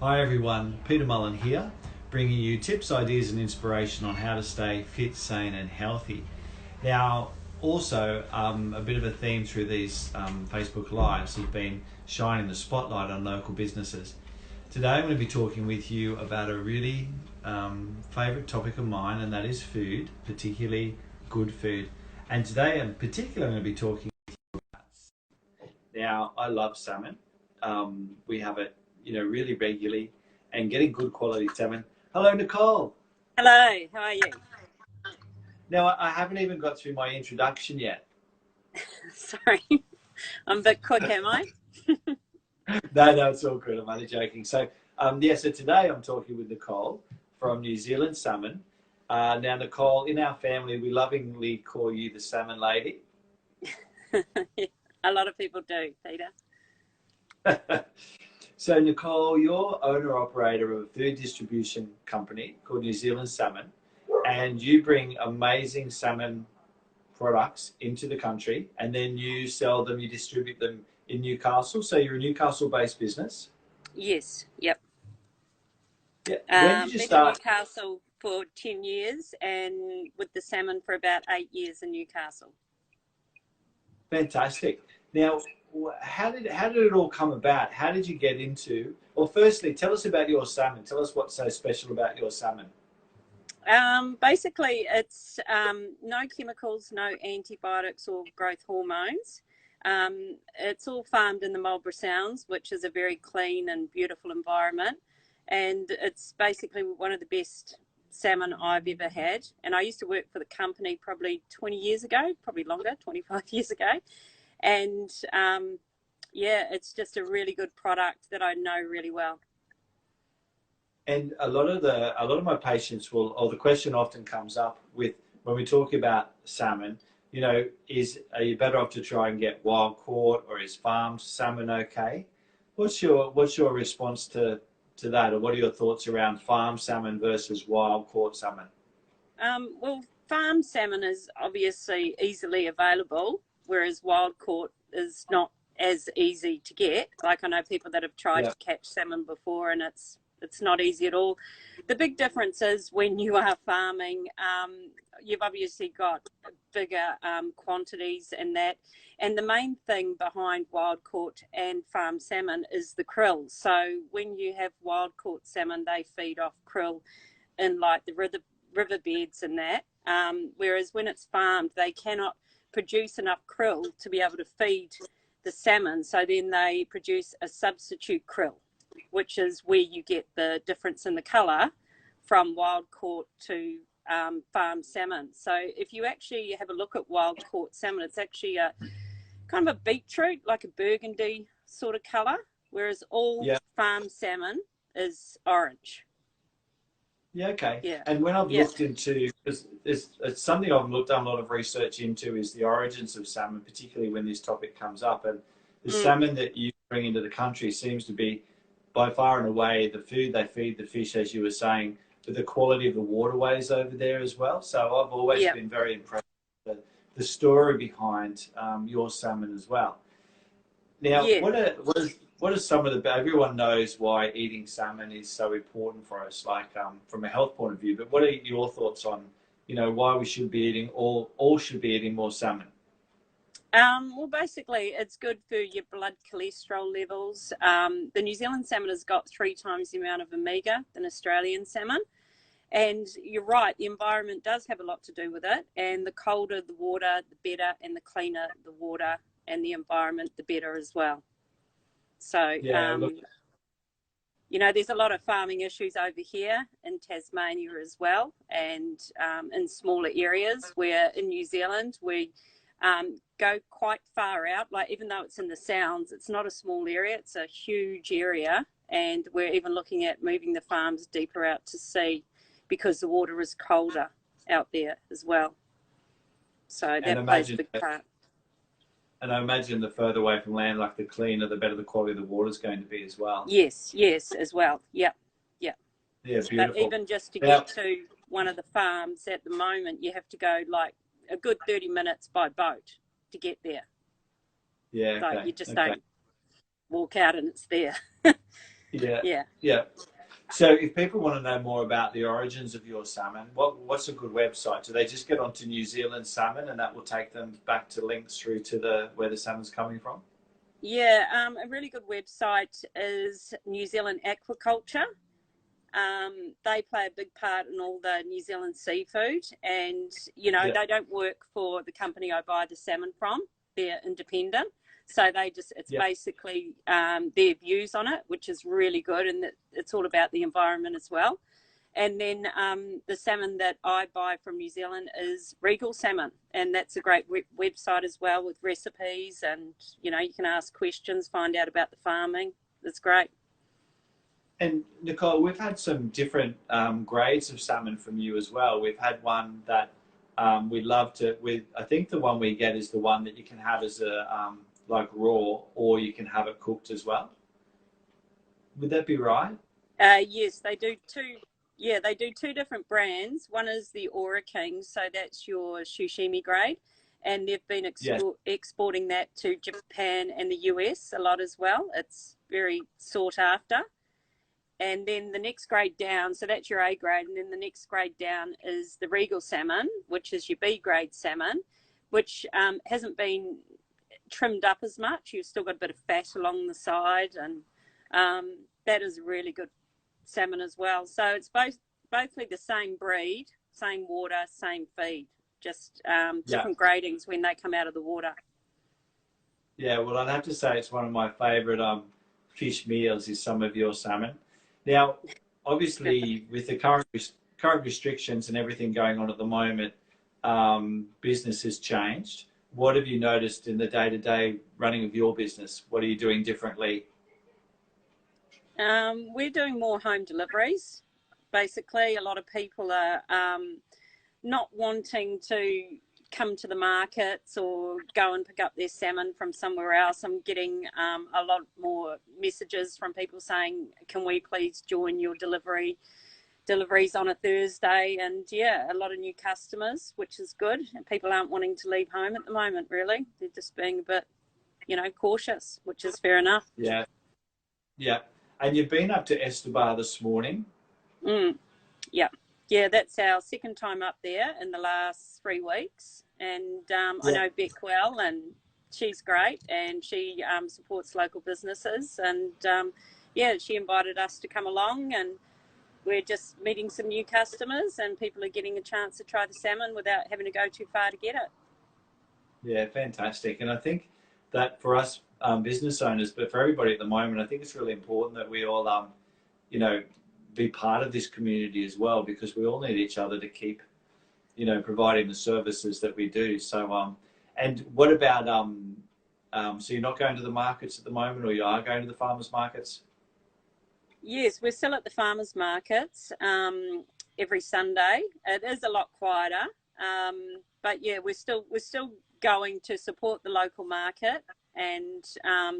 Hi everyone, Peter Mullen here, bringing you tips, ideas and inspiration on how to stay fit, sane and healthy. Now, also a bit of a theme through these Facebook Lives has been shining the spotlight on local businesses. Today I'm going to be talking with you about a really favourite topic of mine, and that is food, particularly good food. And today in particular I'm going to be talking with you about salmon. Now, I love salmon. We have it really regularly and getting good quality salmon. Hello, Nicole. Hello, how are you? Now, I haven't even got through my introduction yet. Sorry, I'm a bit quick, am I? No, it's all good. I'm only joking. So today I'm talking with Nicole from New Zealand Salmon. Now, Nicole, in our family, we lovingly call you the Salmon Lady. A lot of people do, Peter. So, Nicole, you're owner-operator of a food distribution company called New Zealand Salmon, and you bring amazing salmon products into the country, and then you sell them, you distribute them in Newcastle. So you're a Newcastle-based business? Yes, yep. Yeah. When did you Been in start? Newcastle for 10 years and with the salmon for about 8 years in Newcastle. Fantastic. Now, how did it all come about? How did you get into? Well, firstly, tell us about your salmon. Tell us what's so special about your salmon. Basically, it's no chemicals, no antibiotics or growth hormones. It's all farmed in the Marlborough Sounds, which is a very clean and beautiful environment. And it's basically one of the best salmon I've ever had. And I used to work for the company probably 20 years ago, probably longer, 25 years ago. And it's just a really good product that I know really well. And a lot of my patients will, or the question often comes up with when we talk about salmon, are you better off to try and get wild caught, or is farmed salmon okay? What's your response to that, or what are your thoughts around farmed salmon versus wild caught salmon? Well, farmed salmon is obviously easily available, whereas wild caught is not as easy to get. Like I know people that have tried to catch salmon before, and it's not easy at all. The big difference is when you are farming, you've obviously got bigger quantities and that. And the main thing behind wild caught and farmed salmon is the krill. So when you have wild caught salmon, they feed off krill in like the riverbeds and that. Whereas when it's farmed, they cannot produce enough krill to be able to feed the salmon. So then they produce a substitute krill, which is where you get the difference in the colour from wild caught to farmed salmon. So if you actually have a look at wild caught salmon, it's actually a kind of a beetroot, like a burgundy sort of colour, whereas all farmed salmon is orange. Yeah, okay. Yeah. And when I've looked into, it's something I've done a lot of research into, is the origins of salmon, particularly when this topic comes up. And the salmon that you bring into the country seems to be by far and away the food they feed the fish, as you were saying, but the quality of the waterways over there as well. So I've always been very impressed with the story behind your salmon as well. Now, what are some of everyone knows why eating salmon is so important for us, like from a health point of view, but what are your thoughts on, why we should be eating, all should be eating more salmon? Well, basically, it's good for your blood cholesterol levels. The New Zealand salmon has got 3 times the amount of omega than Australian salmon. And you're right, the environment does have a lot to do with it. And the colder the water, the better, and the cleaner the water and the environment, the better as well. So, there's a lot of farming issues over here in Tasmania as well, and in smaller areas, where in New Zealand we go quite far out. Like, even though it's in the Sounds, it's not a small area, it's a huge area, and we're even looking at moving the farms deeper out to sea because the water is colder out there as well. So that plays a big part. And I imagine the further away from land, like the cleaner, the better the quality of the water is going to be as well. Yes, as well. Yep. Yeah, beautiful. But even just to get to one of the farms at the moment, you have to go like a good 30 minutes by boat to get there. Yeah, so you just don't walk out and it's there. Yeah, Yeah. yeah. So if people want to know more about the origins of your salmon, what's a good website? Do they just get onto New Zealand Salmon and that will take them back to links through to the where the salmon's coming from? Yeah, a really good website is New Zealand Aquaculture. They play a big part in all the New Zealand seafood, and Yeah, they don't work for the company I buy the salmon from. They're independent, so it's yeah, basically their views on it, which is really good, and it's all about the environment as well. And then the salmon that I buy from New Zealand is Regal Salmon, and that's a great website as well with recipes, and you can ask questions, find out about the farming. It's great. And Nicole, we've had some different grades of salmon from you as well. We've had one that we love to. With I think the one we get is the one that you can have as a like raw, or you can have it cooked as well. Would that be right? Yes, they do two. Yeah, they do two different brands. One is the Aura King, so that's your sushimi grade, and they've been Yes. exporting that to Japan and the US a lot as well. It's very sought after. And then the next grade down, so that's your A grade, and then the next grade down is the Regal salmon, which is your B grade salmon, which hasn't been trimmed up as much. You've still got a bit of fat along the side, and that is really good salmon as well. So it's bothly the same breed, same water, same feed, just Yeah. different gradings when they come out of the water. Yeah. Well, I'd have to say it's one of my favourite fish meals is some of your salmon. Now, obviously, with the current restrictions and everything going on at the moment, business has changed. What have you noticed in the day-to-day running of your business? What are you doing differently? We're doing more home deliveries. Basically, a lot of people are not wanting to come to the markets or go and pick up their salmon from somewhere else. I'm getting a lot more messages from people saying, can we please join your deliveries on a Thursday? And yeah, a lot of new customers, which is good. People aren't wanting to leave home at the moment, really. They're just being a bit, cautious, which is fair enough. Yeah. Yeah. And you've been up to Estebar this morning. Mm, yeah. Yeah, that's our second time up there in the last 3 weeks. And I Yeah. know Beck well, and she's great, and she supports local businesses. And yeah, she invited us to come along, and we're just meeting some new customers, and people are getting a chance to try the salmon without having to go too far to get it. Yeah, fantastic. And I think that for us business owners, but for everybody at the moment, I think it's really important that we all, you know, be part of this community as well, because we all need each other to keep, providing the services that we do. So, and what about, so you're not going to the markets at the moment, or you are going to the farmers markets? Yes, we're still at the farmers markets every Sunday. It is a lot quieter, but yeah, we're still going to support the local market and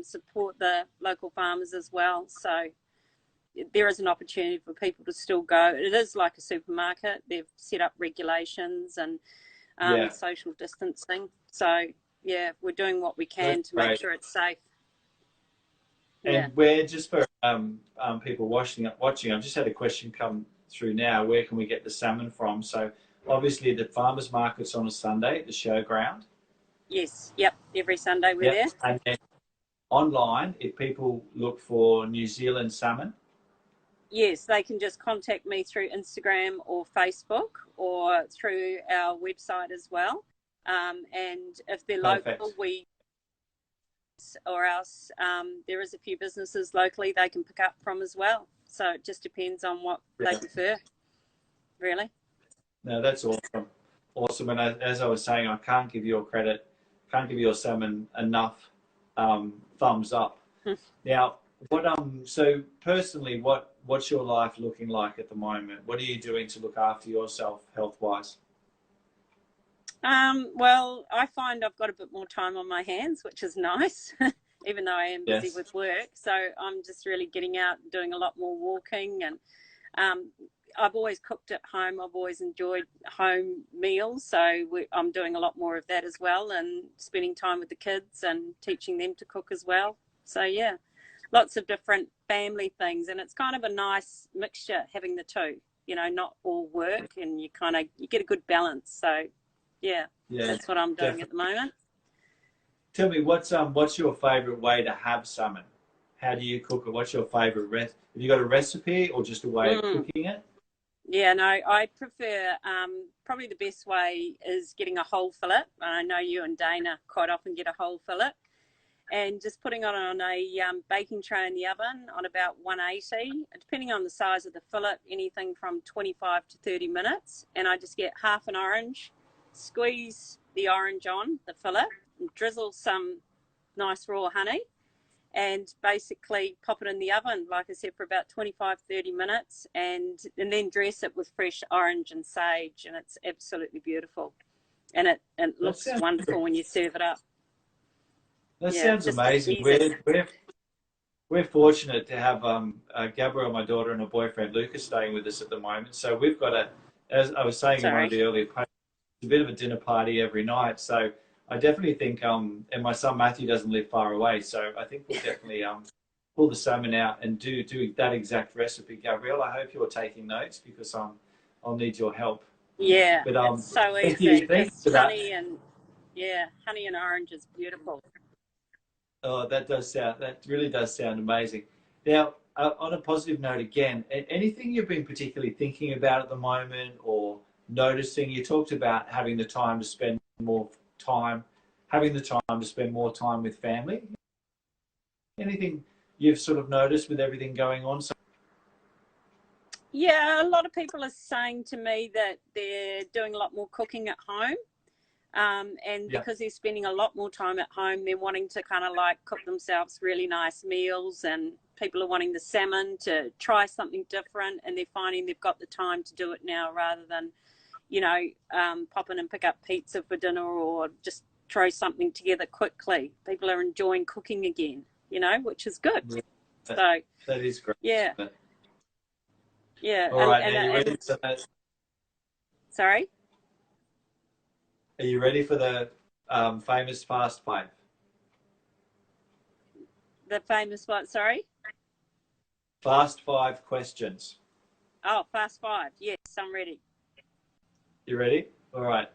support the local farmers as well. So there is an opportunity for people to still go. It is like a supermarket. They've set up regulations and Yeah, social distancing. So yeah, we're doing what we that's can to make great. sure it's safe. Yeah. And where, just for people watching, I've just had a question come through now. Where can we get the salmon from? So obviously the farmers market's on a Sunday at the showground. Yes. Yep. Every Sunday we're Yep. there. And then online, if people look for New Zealand salmon. Yes, they can just contact me through Instagram or Facebook or through our website as well. And if they're local, Perfect. or else there is a few businesses locally they can pick up from as well. So it just depends on what they Yeah. prefer, really. No, that's awesome. Awesome. And as I was saying, I can't give your credit, can't give your salmon enough thumbs up. Now, so personally, what's your life looking like at the moment? What are you doing to look after yourself health wise? Well, I find I've got a bit more time on my hands, which is nice, even though I am busy Yes. with work. So I'm just really getting out and doing a lot more walking. And I've always cooked at home. I've always enjoyed home meals. So I'm doing a lot more of that as well, and spending time with the kids and teaching them to cook as well. So yeah, lots of different family things, and it's kind of a nice mixture having the two. You know, not all work, and you get a good balance. So, yeah, that's what I'm doing at the moment. Tell me, what's your favourite way to have salmon? How do you cook it? What's your favourite recipe? Have you got a recipe or just a way of cooking it? Yeah, no, I prefer, probably the best way is getting a whole fillet. I know you and Dana quite often get a whole fillet, and just putting it on a baking tray in the oven on about 180, depending on the size of the fillet, anything from 25 to 30 minutes. And I just get half an orange, squeeze the orange on the fillet, and drizzle some nice raw honey, and basically pop it in the oven, like I said, for about 25, 30 minutes, and then dress it with fresh orange and sage, and it's absolutely beautiful. And it looks wonderful when you serve it up. That sounds amazing. We're fortunate to have Gabrielle, my daughter, and her boyfriend Lucas staying with us at the moment. So we've got as I was saying in one of the earlier posts, a bit of a dinner party every night. So I definitely think, and my son Matthew doesn't live far away, so I think we'll definitely pull the salmon out and do that exact recipe. Gabrielle, I hope you're taking notes, because I'll need your help. Yeah, but it's so easy. Just honey and orange is beautiful. Oh, that really does sound amazing. Now, on a positive note again, anything you've been particularly thinking about at the moment or noticing? You talked about having the time to spend more time with family. Anything you've sort of noticed with everything going on? Yeah, a lot of people are saying to me that they're doing a lot more cooking at home. And because they're spending a lot more time at home, they're wanting to kind of like cook themselves really nice meals, and people are wanting the salmon to try something different, and they're finding they've got the time to do it now rather than, pop in and pick up pizza for dinner or just throw something together quickly. People are enjoying cooking again, which is good. That is great. Yeah. Yeah. All right, are you ready for that? Sorry? Are you ready for the famous Fast 5? The famous what? Sorry? Fast 5 questions. Oh, Fast 5. Yes, I'm ready. You ready? All right.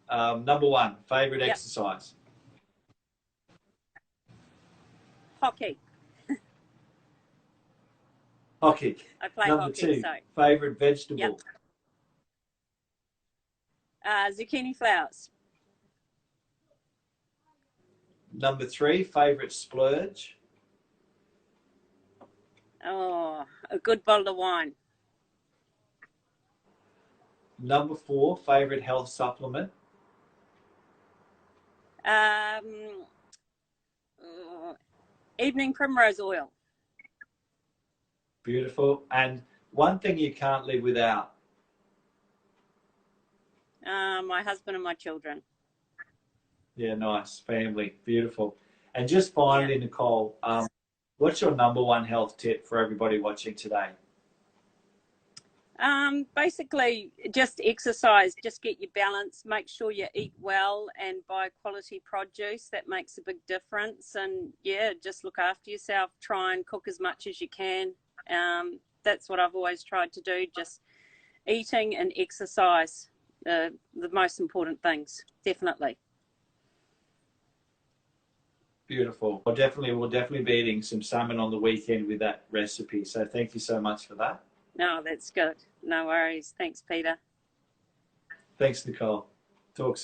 Number 1, favourite exercise? Hockey. Hockey. I play Number hockey. 2, favourite vegetable? Yep. Zucchini flowers. Number 3, favourite splurge? Oh, a good bottle of wine. Number 4, favourite health supplement? Evening primrose oil. Beautiful. And one thing you can't live without? My husband and my children. Yeah, nice. Family. Beautiful. And just finally, Nicole, what's your number 1 health tip for everybody watching today? Basically, just exercise, just get your balance, make sure you eat well and buy quality produce. That makes a big difference. And just look after yourself, try and cook as much as you can. That's what I've always tried to do, just eating and exercise, the most important things, definitely. Beautiful. We'll definitely be eating some salmon on the weekend with that recipe. So thank you so much for that. No, that's good. No worries. Thanks, Peter. Thanks, Nicole. Talk soon.